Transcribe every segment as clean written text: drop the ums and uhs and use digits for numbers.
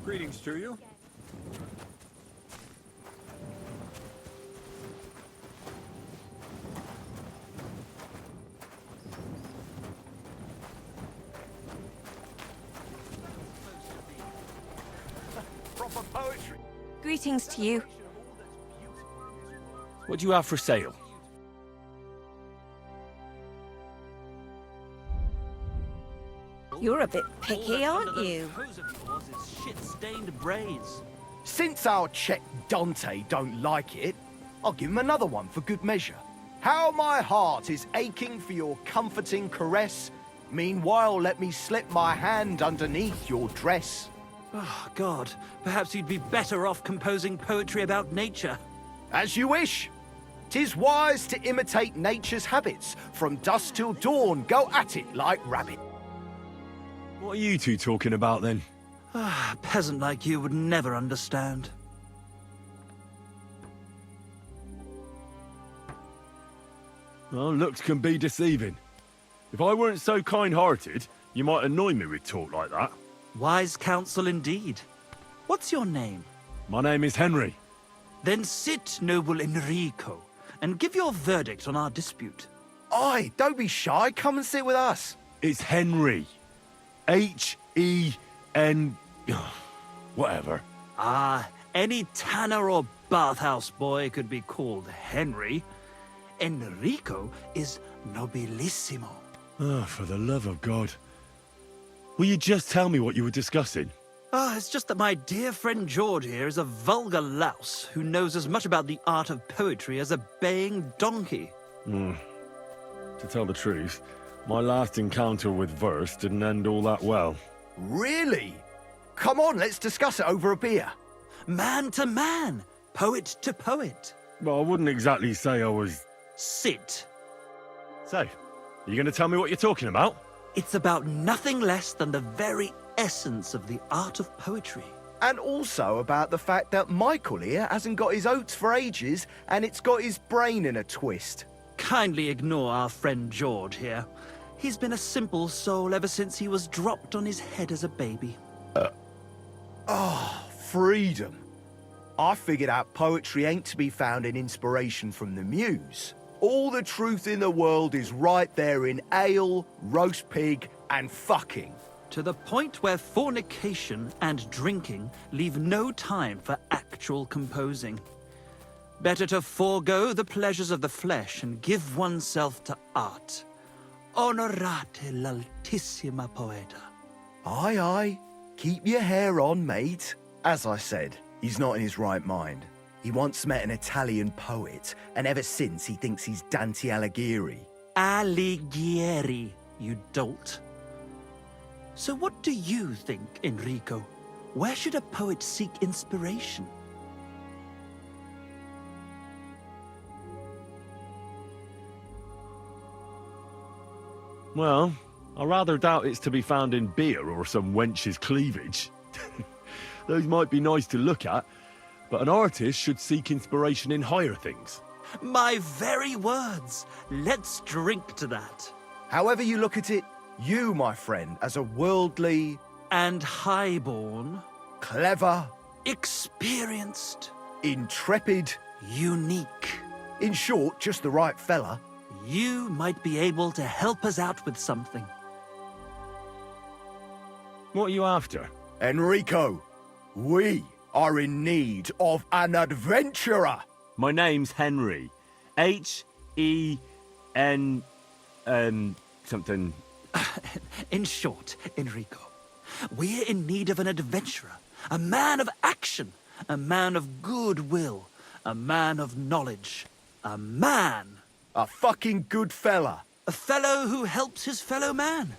Greetings to you. Proper poetry. Greetings to you. What do you have for sale? You're a bit picky, aren't you? Shit-stained braids. Since our Czech Dante don't like it, I'll give him another one for good measure. How my heart is aching for your comforting caress. Meanwhile, let me slip my hand underneath your dress. Oh, God. Perhaps you'd be better off composing poetry about nature. As you wish. 'Tis wise to imitate nature's habits. From dusk till dawn, go at it like rabbit. What are you two talking about then? A peasant like you would never understand. Well, looks can be deceiving. If I weren't so kind-hearted, you might annoy me with talk like that. Wise counsel indeed. What's your name? My name is Henry. Then sit, noble Enrico, and give your verdict on our dispute. Aye, don't be shy. Come and sit with us. It's Henry. H-E-N... whatever. Ah, any tanner or bathhouse boy could be called Henry. Enrico is nobilissimo. Oh, for the love of God. Will you just tell me what you were discussing? Ah, it's just that my dear friend George here is a vulgar louse who knows as much about the art of poetry as a baying donkey. To tell the truth, my last encounter with verse didn't end all that well. Really? Come on, let's discuss it over a beer. Man to man, poet to poet. Well, I wouldn't exactly say I was... Sit. So, you going to tell me what you're talking about? It's about nothing less than the very essence of the art of poetry. And also about the fact that Michael here hasn't got his oats for ages and it's got his brain in a twist. Kindly ignore our friend George here. He's been a simple soul ever since he was dropped on his head as a baby. Freedom. I figured out poetry ain't to be found in inspiration from the muse. All the truth in the world is right there in ale, roast pig, and fucking. To the point where fornication and drinking leave no time for actual composing. Better to forego the pleasures of the flesh and give oneself to art. Honorate l'altissima poeta. Aye, aye. Keep your hair on, mate. As I said, he's not in his right mind. He once met an Italian poet, and ever since he thinks he's Dante Alighieri. Alighieri, you dolt. So what do you think, Enrico? Where should a poet seek inspiration? Well, I rather doubt it's to be found in beer or some wench's cleavage. Those might be nice to look at, but an artist should seek inspiration in higher things. My very words. Let's drink to that. However you look at it, you, my friend, as a worldly, And highborn, clever, experienced, intrepid, unique. in short, just the right fella. You might be able to help us out with something. What are you after? Enrico, we are in need of an adventurer. My name's Henry. H-E-N... something... In short, Enrico, we're in need of an adventurer, a man of action, a man of goodwill, a man of knowledge, a man. A fucking good fella. A fellow who helps his fellow man.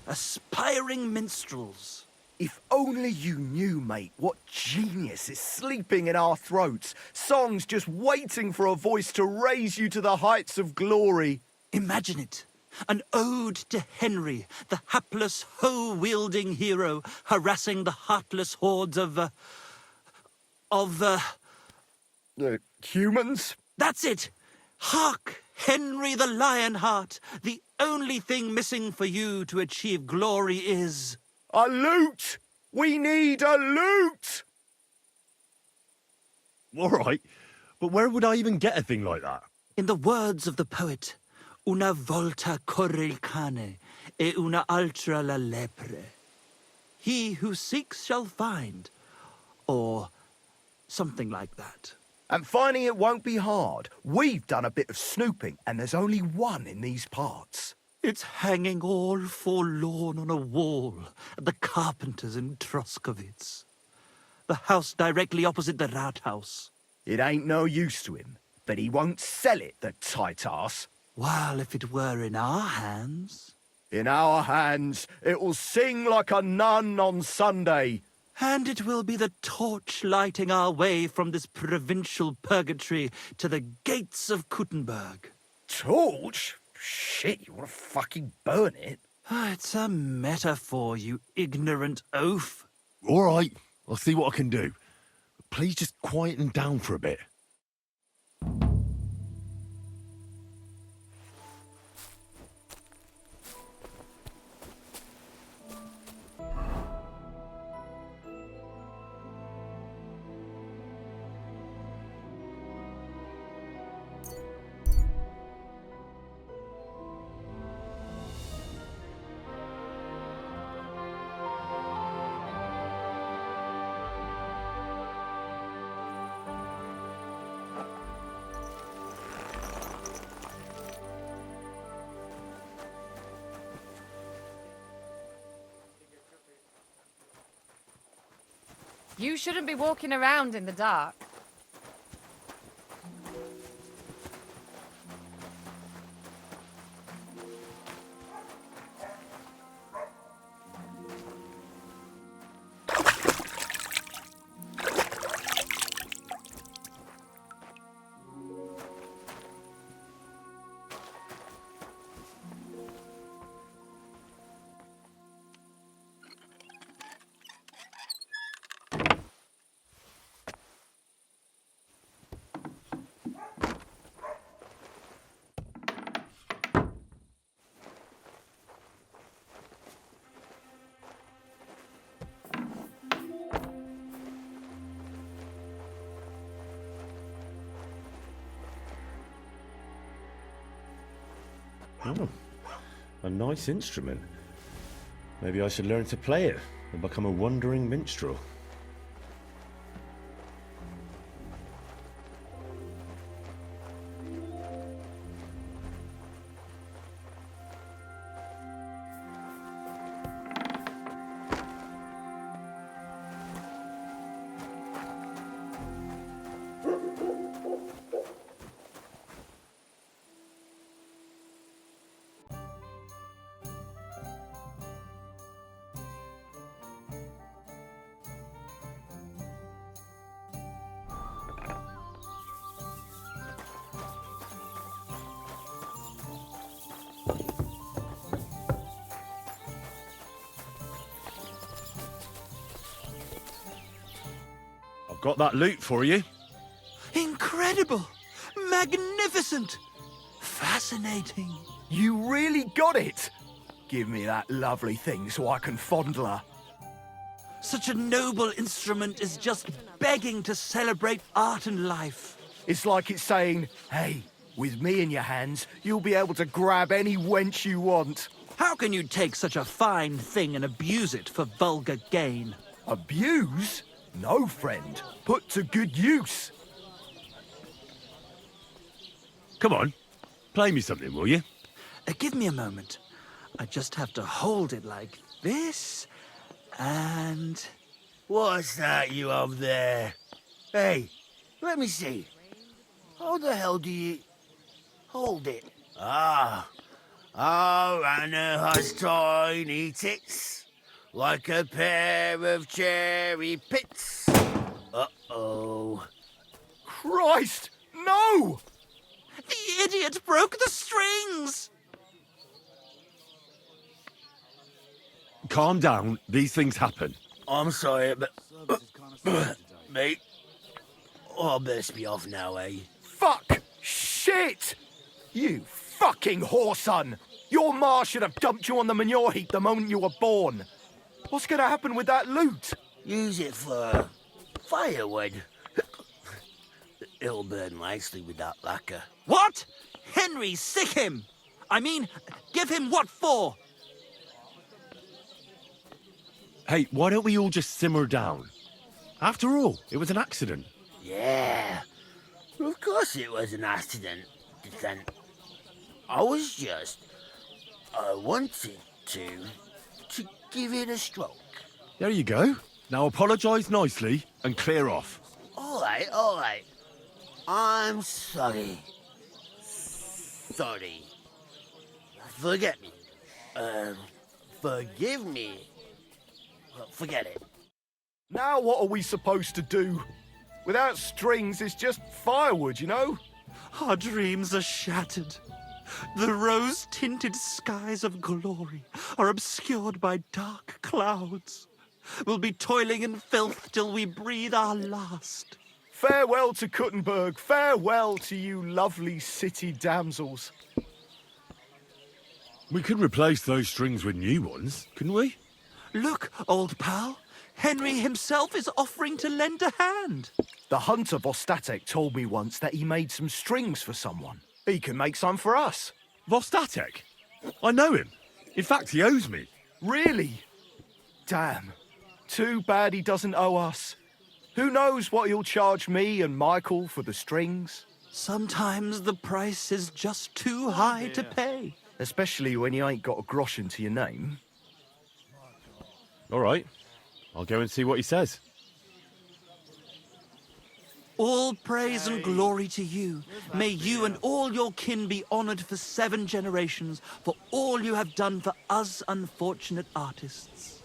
Aspiring minstrels. If only you knew, mate, what genius is sleeping in our throats. Songs just waiting for a voice to raise you to the heights of glory. Imagine it. An ode to Henry, the hapless, hoe-wielding hero, harassing the heartless hordes of Humans? That's it! Hark, Henry the Lionheart! The only thing missing for you to achieve glory is... A lute! We need a loot! All right, but where would I even get a thing like that? In the words of the poet, una volta corre il cane, e una altra la lepre. He who seeks shall find, or something like that. And finding it won't be hard. We've done a bit of snooping, and there's only one in these parts. It's hanging all forlorn on a wall at the carpenter's in Troskowitz. The house directly opposite the Rathaus. It ain't no use to him, but he won't sell it, the tight ass. While if it were in our hands... In our hands, it will sing like a nun on Sunday. And it will be the torch lighting our way from this provincial purgatory to the gates of Kuttenberg. Torch? Shit, you want to fucking burn it? It's a metaphor, you ignorant oaf. All right, I'll see what I can do. Please just quieten down for a bit. You shouldn't be walking around in the dark. Oh, a nice instrument. Maybe I should learn to play it and become a wandering minstrel. Got that loot for you. Incredible! Magnificent! Fascinating! You really got it! Give me that lovely thing so I can fondle her. Such a noble instrument is just begging to celebrate art and life. It's like it's saying, hey, with me in your hands, you'll be able to grab any wench you want. How can you take such a fine thing and abuse it for vulgar gain? Abuse? No, friend. Put to good use. Come on, play me something, will you? Give me a moment. I just have to hold it like this, and... What's that you up there? Hey, let me see. How the hell do you... hold it? Ah, Anna has tiny tits. Like a pair of cherry pits. Uh-oh. Christ, no! The idiot broke the strings! Calm down, these things happen. I'm sorry, but... mate, I best be off now, eh? Fuck! Shit! You fucking whoreson! Your ma should have dumped you on the manure heap the moment you were born. What's gonna happen with that loot? Use it for firewood. It'll burn nicely with that lacquer. What? Henry, sick him! I mean, give him what for? Hey, why don't we all just simmer down? After all, it was an accident. Yeah, of course it was an accident. I wanted to give it a stroke. There you go. Now apologise nicely and clear off. All right. I'm sorry. Sorry. Forget me. Forgive me. Well, forget it. Now what are we supposed to do? Without strings, it's just firewood, you know? Our dreams are shattered. The rose-tinted skies of glory are obscured by dark clouds. We'll be toiling in filth till we breathe our last. Farewell to Kuttenberg. Farewell to you lovely city damsels. We could replace those strings with new ones, couldn't we? Look, old pal. Henry himself is offering to lend a hand. The hunter Vostatek told me once that he made some strings for someone. He can make some for us. Vostatek? I know him. In fact, he owes me. Really? Damn. Too bad he doesn't owe us. Who knows what he'll charge me and Michael for the strings? Sometimes the price is just too high to pay. Especially when you ain't got a groschen to your name. All right. I'll go and see what he says. All praise and glory to you. May you and all your kin be honored for 7 generations for all you have done for us unfortunate artists.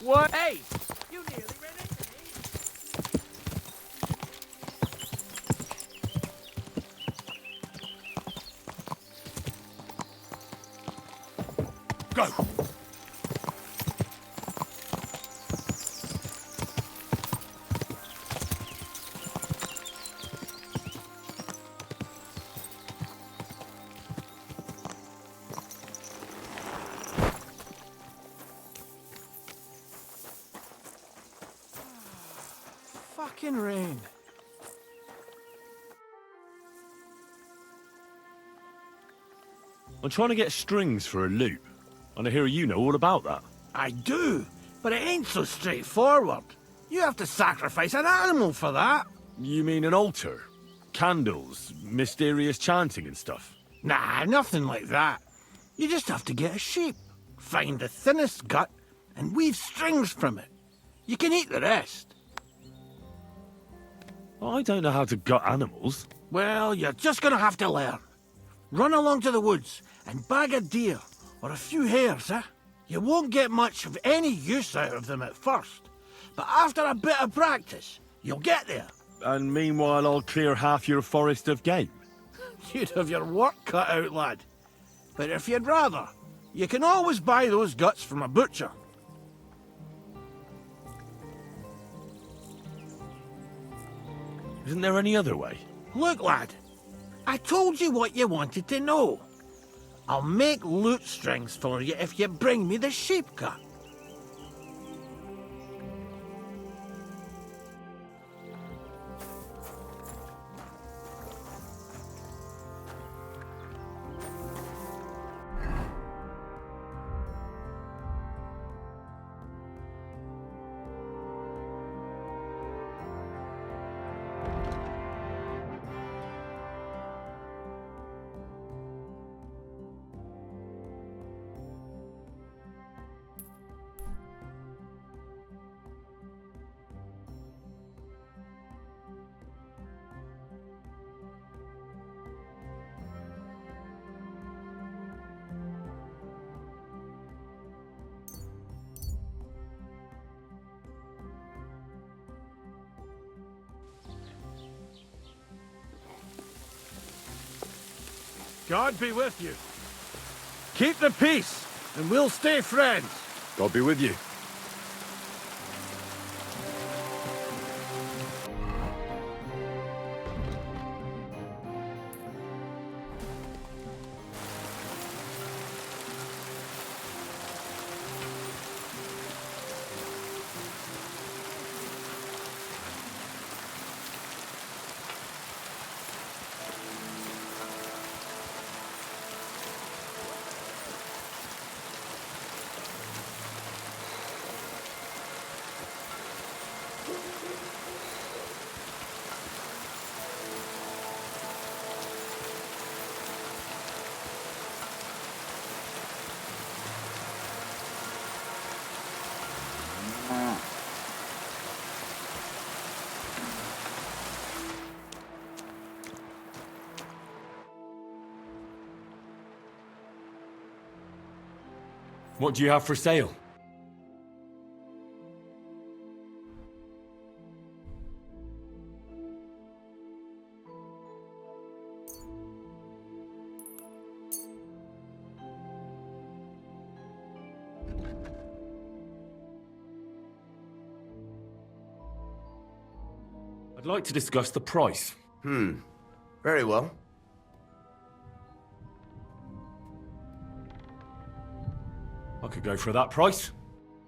What? Hey! You nearly ran into me. Go! Fucking rain. I'm trying to get strings for a loop. And I hear you know all about that. I do, but it ain't so straightforward. You have to sacrifice an animal for that. You mean an altar? Candles, mysterious chanting and stuff? Nah, nothing like that. You just have to get a sheep, find the thinnest gut, and weave strings from it. You can eat the rest. I don't know how to gut animals. Well, you're just gonna have to learn. Run along to the woods and bag a deer or a few hares, eh? You won't get much of any use out of them at first, but after a bit of practice, you'll get there. And meanwhile, I'll clear half your forest of game. You'd have your work cut out, lad. But if you'd rather, you can always buy those guts from a butcher. Isn't there any other way? Look, lad, I told you what you wanted to know. I'll make lute strings for you if you bring me the sheep cut. God be with you. Keep the peace, and we'll stay friends. God be with you. What do you have for sale? I'd like to discuss the price. Very well. I could go for that price.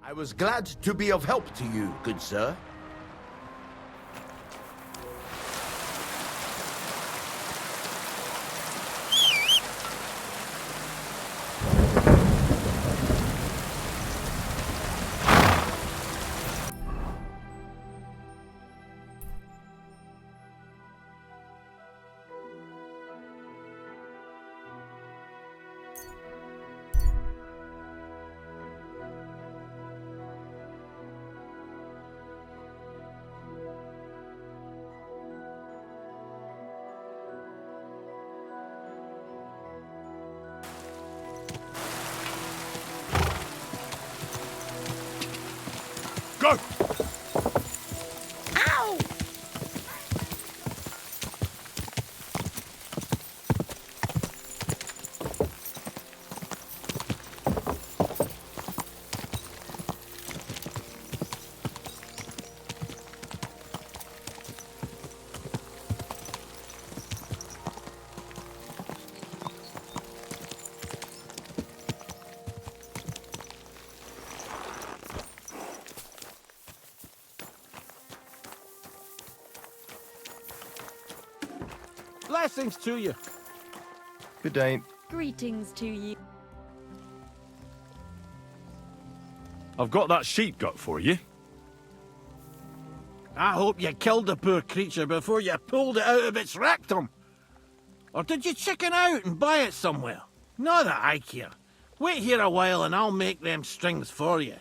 I was glad to be of help to you, good sir. Go! Ow! Blessings to you. Good day. Greetings to you. I've got that sheep gut for you. I hope you killed the poor creature before you pulled it out of its rectum. Or did you chicken out and buy it somewhere? Not that I care. Wait here a while and I'll make them strings for you.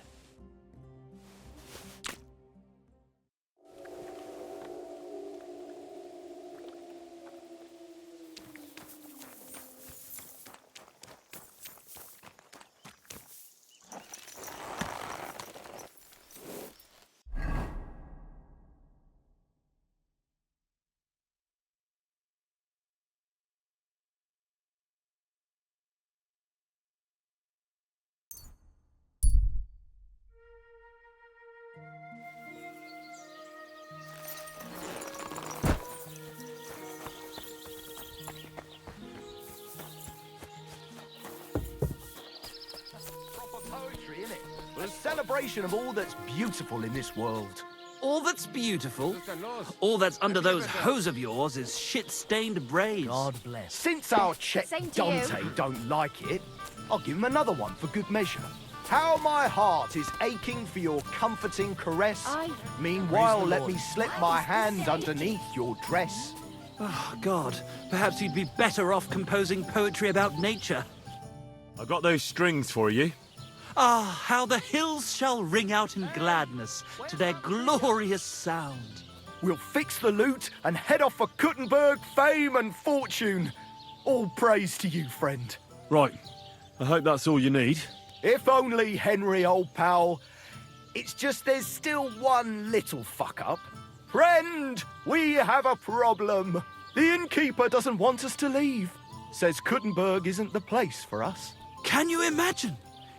Poetry, innit? A celebration of all that's beautiful in this world. All that's beautiful, all that's under those hose of yours is shit-stained brains. God bless. Since our Czech Same to you. Dante don't like it, I'll give him another one for good measure. How my heart is aching for your comforting caress. Meanwhile, let me slip my hand underneath your dress. Oh, God, perhaps you'd be better off composing poetry about nature. I've got those strings for you. Ah, how the hills shall ring out in gladness to their glorious sound. We'll fix the loot and head off for Kuttenberg, fame and fortune. All praise to you, friend. Right. I hope that's all you need. If only, Henry, old pal. It's just there's still one little fuck-up. Friend, we have a problem. The innkeeper doesn't want us to leave. says Kuttenberg isn't the place for us. Can you imagine?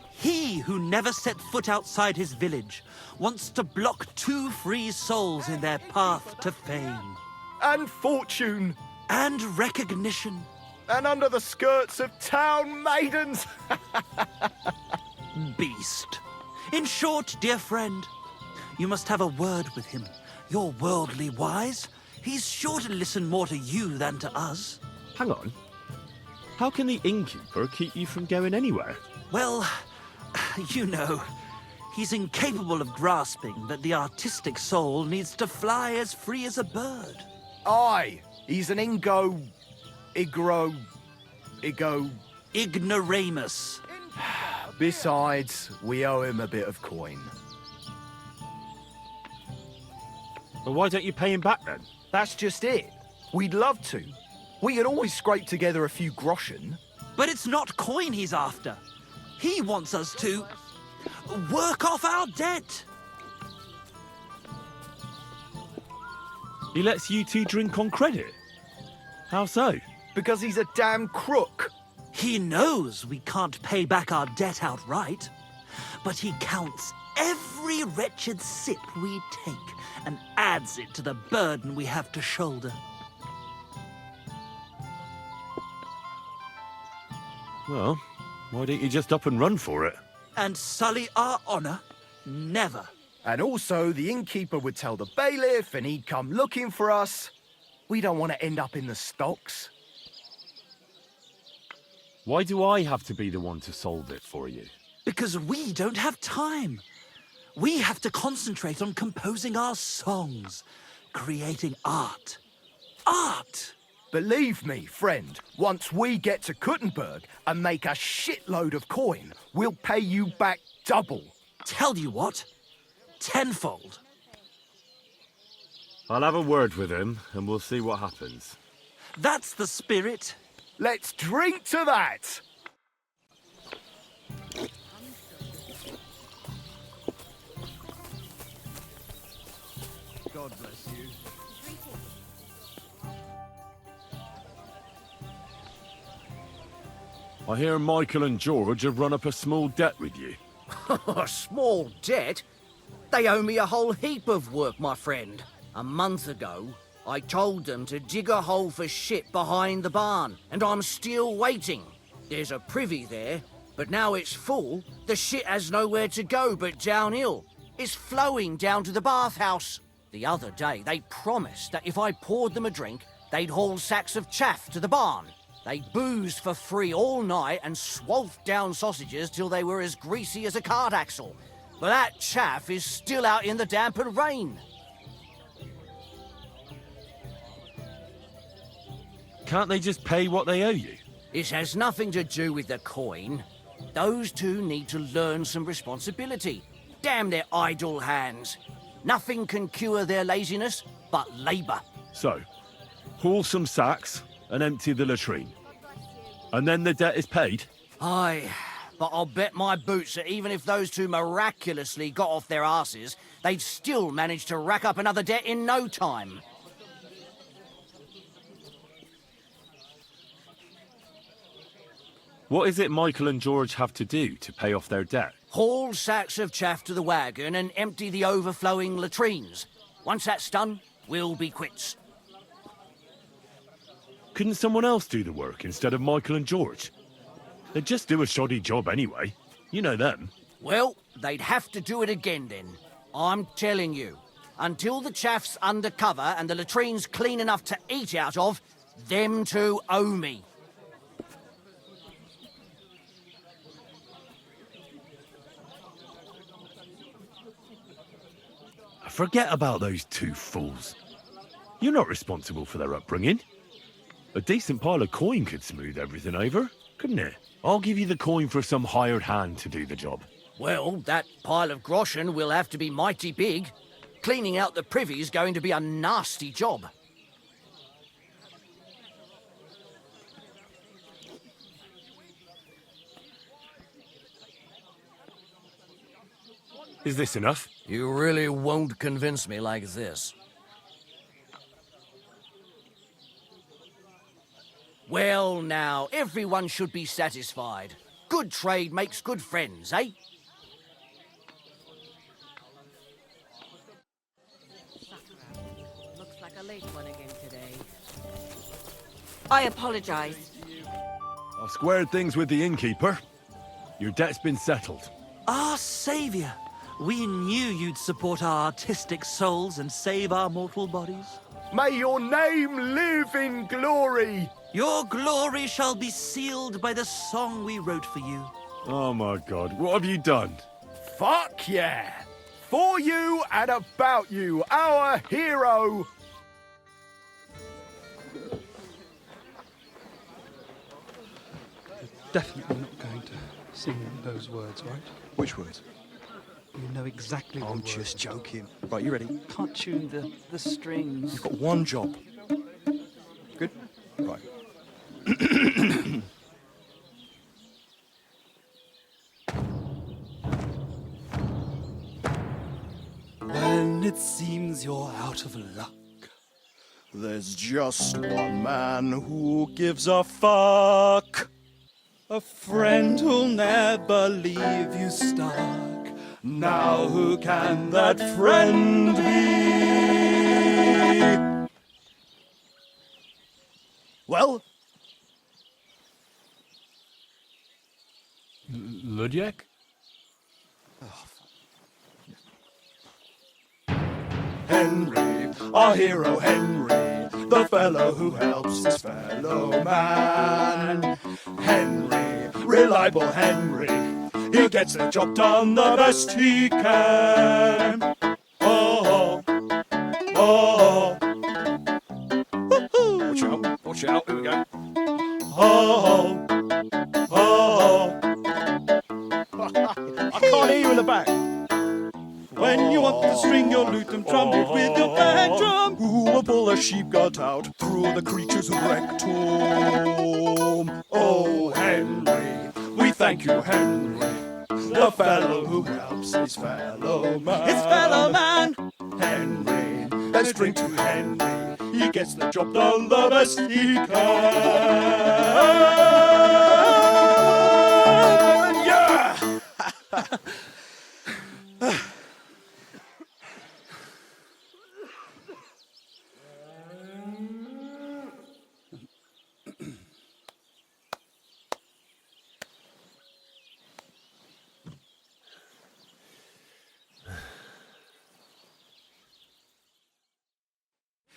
He who never set foot outside his village wants to block 2 free souls in their path to fame. And fortune. And recognition. And under the skirts of town maidens. Beast. In short, dear friend, you must have a word with him. You're worldly wise. He's sure to listen more to you than to us. Hang on. How can the innkeeper keep you from going anywhere? Well, you know, he's incapable of grasping that the artistic soul needs to fly as free as a bird. Aye, he's an Ignoramus. Besides, we owe him a bit of coin. Well, why don't you pay him back then? That's just it. We'd love to. We could always scrape together a few groschen. But it's not coin he's after. He wants us to work off our debt. He lets you two drink on credit? How so? Because he's a damn crook. He knows we can't pay back our debt outright, but he counts every wretched sip we take and adds it to the burden we have to shoulder. Well, why don't you just up and run for it? And sully our honor? Never. And also, the innkeeper would tell the bailiff and he'd come looking for us. We don't want to end up in the stocks. Why do I have to be the one to solve it for you? Because we don't have time. We have to concentrate on composing our songs, creating art. Art! Believe me, friend, once we get to Kuttenberg and make a shitload of coin, we'll pay you back double. Tell you what, tenfold. I'll have a word with him, and we'll see what happens. That's the spirit. Let's drink to that! God bless you. I hear Michael and George have run up a small debt with you. A small debt? They owe me a whole heap of work, my friend. A month ago, I told them to dig a hole for shit behind the barn, and I'm still waiting. There's a privy there, but now it's full. The shit has nowhere to go but downhill. It's flowing down to the bathhouse. The other day, they promised that if I poured them a drink, they'd haul sacks of chaff to the barn. They boozed for free all night and swolfed down sausages till they were as greasy as a cart axle. But that chaff is still out in the damp and rain. Can't they just pay what they owe you? It has nothing to do with the coin. Those two need to learn some responsibility. Damn their idle hands. Nothing can cure their laziness but labour. So, haul some sacks and empty the latrine. And then the debt is paid? Aye, but I'll bet my boots that even if those two miraculously got off their asses, they'd still manage to rack up another debt in no time. What is it Michael and George have to do to pay off their debt? Haul sacks of chaff to the wagon and empty the overflowing latrines. Once that's done, we'll be quits. Couldn't someone else do the work instead of Michael and George? They'd just do a shoddy job anyway. You know them. Well, they'd have to do it again then. I'm telling you. Until the chaff's under cover and the latrine's clean enough to eat out of, them two owe me. Forget about those two fools. You're not responsible for their upbringing. A decent pile of coin could smooth everything over, couldn't it? I'll give you the coin for some hired hand to do the job. Well, that pile of groschen will have to be mighty big. Cleaning out the privy's going to be a nasty job. Is this enough? You really won't convince me like this. Well now, everyone should be satisfied. Good trade makes good friends, eh? Looks like a late one again today. I apologize. I've squared things with the innkeeper. Your debt's been settled. Our saviour! We knew you'd support our artistic souls and save our mortal bodies. May your name live in glory! Your glory shall be sealed by the song we wrote for you. Oh my god, what have you done? Fuck yeah! For you and about you, our hero! Definitely not going to sing those words, right? Which words? You know exactly I'm the words. just joking. Right, you ready? Can't tune the strings. You've got one job. Good? Right. When it seems you're out of luck, There's just one man who gives a fuck. a friend who'll never leave you stuck. Now who can that friend be? Well, Ludiek? Henry, our hero Henry, the fellow who helps his fellow man. Henry, reliable Henry, he gets the job done the best he can. Oh, oh, watch out, here we go. Oh, oh, I can't hear you in the back. When you want to string your lute and trumpet with your bag drum, Who will pull a sheep gut out through the creature's rectum? Oh, Henry, we thank you, Henry, the fellow who helps his fellow man. his fellow man. Henry, let's drink to Henry. He gets the job done the best he can. Yeah!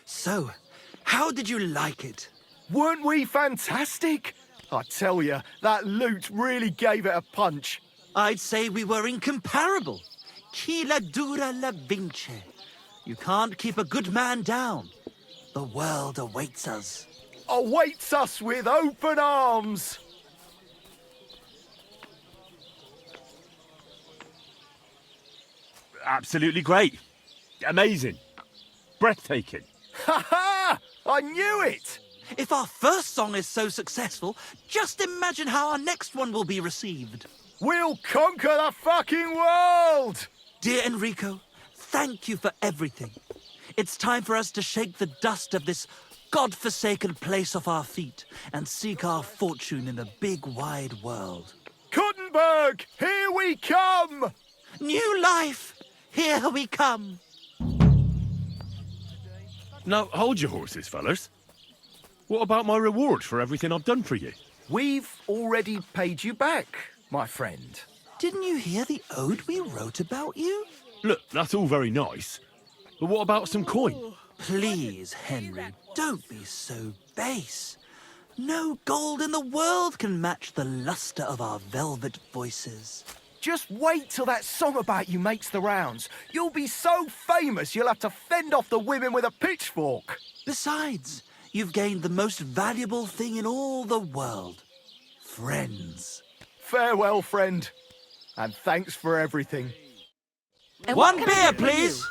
So, how did you like it? Weren't we fantastic? I tell you, that lute really gave it a punch. I'd say we were incomparable. Chi la dura la vince. You can't keep a good man down. The world awaits us. Awaits us with open arms. Absolutely great. Amazing. Breathtaking. Ha ha! I knew it! If our first song is so successful, just imagine how our next one will be received. We'll conquer the fucking world! Dear Enrico, thank you for everything. It's time for us to shake the dust of this God-forsaken place off our feet and seek our fortune in the big wide world. Kuttenberg, here we come! New life! Here we come! Now, hold your horses, fellas. What about my reward for everything I've done for you? We've already paid you back, my friend. Didn't you hear the ode we wrote about you? Look, that's all very nice. But what about some coin? Please, Henry, don't be so base. No gold in the world can match the luster of our velvet voices. Just wait till that song about you makes the rounds. You'll be so famous you'll have to fend off the women with a pitchfork. Besides, you've gained the most valuable thing in all the world. Friends. Farewell, friend. And thanks for everything. And what One can I beer, do for you? please!